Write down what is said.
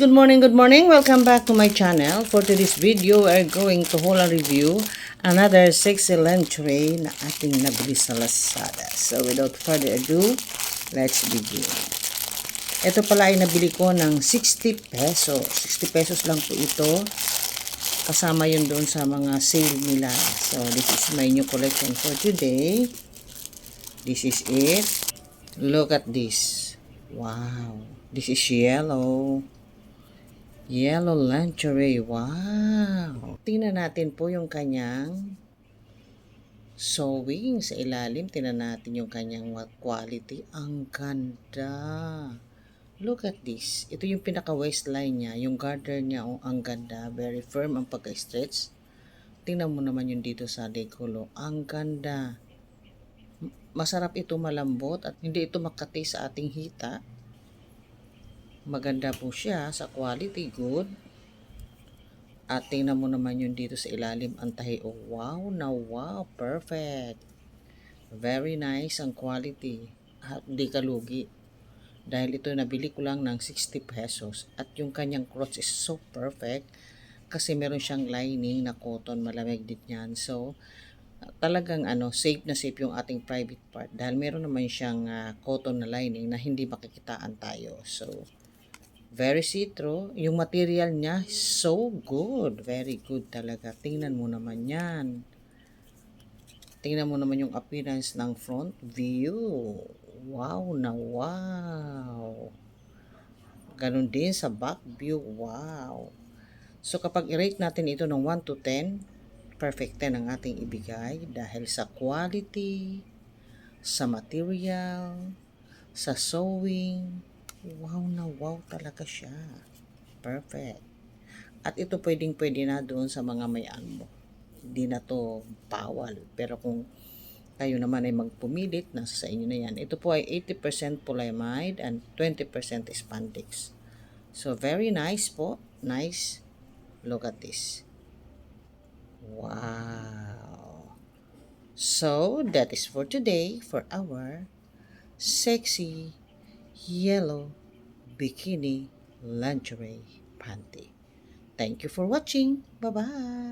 good morning, good morning. Welcome back to my channel. For today's video, we're going to hold a review another sexy lingerie na ating nabili sa Lazada. So without further ado, let's begin. Ito pala ay nabili ko ng 60 pesos. 60 pesos lang po ito. Kasama yun doon sa mga sale nila. So this is my new collection for today. This is it. Look at this. Wow. This is yellow. Yellow lingerie. Wow! Tingnan natin po yung kanyang sewing sa ilalim. Tingnan natin yung kanyang quality. Ang ganda. Look at this. Ito yung pinaka waistline niya. Yung garter niya, oh, ang ganda. Very firm ang pagka-stretch. Tingnan mo naman yung dito sa decollo. Ang ganda. Masarap ito, malambot at hindi ito makati sa ating hita. Maganda po siya sa quality, good. At tingnan mo naman yung dito sa ilalim, ang tahi. Oh, wow na wow, perfect. Very nice ang quality. At di ka lugi. Dahil ito nabili ko lang ng 60 pesos. At yung kanyang crotch is so perfect. Kasi meron siyang lining na cotton, malamig din yan. So, talagang safe na safe yung ating private part. Dahil meron naman siyang cotton na lining na hindi makikitaan tayo. So, very see-through. Yung material niya, so good. Very good talaga. Tingnan mo naman yan. Tingnan mo naman yung appearance ng front view. Wow na wow. Ganon din sa back view. Wow. So kapag i-rate natin ito ng 1 to 10, perfect 10 ang ating ibigay dahil sa quality, sa material, sa sewing. Wow na wow talaga siya. Perfect. At ito pwedeng-pwede na doon sa mga may mo. Hindi na to bawal. Pero kung kayo naman ay magpumilit, nasa sa inyo na yan. Ito po ay 80% polyamide and 20% spandex. So, very nice po. Nice. Look at this. Wow. So, that is for today for our sexy yellow bikini lingerie panty. Thank you for watching. Bye-bye.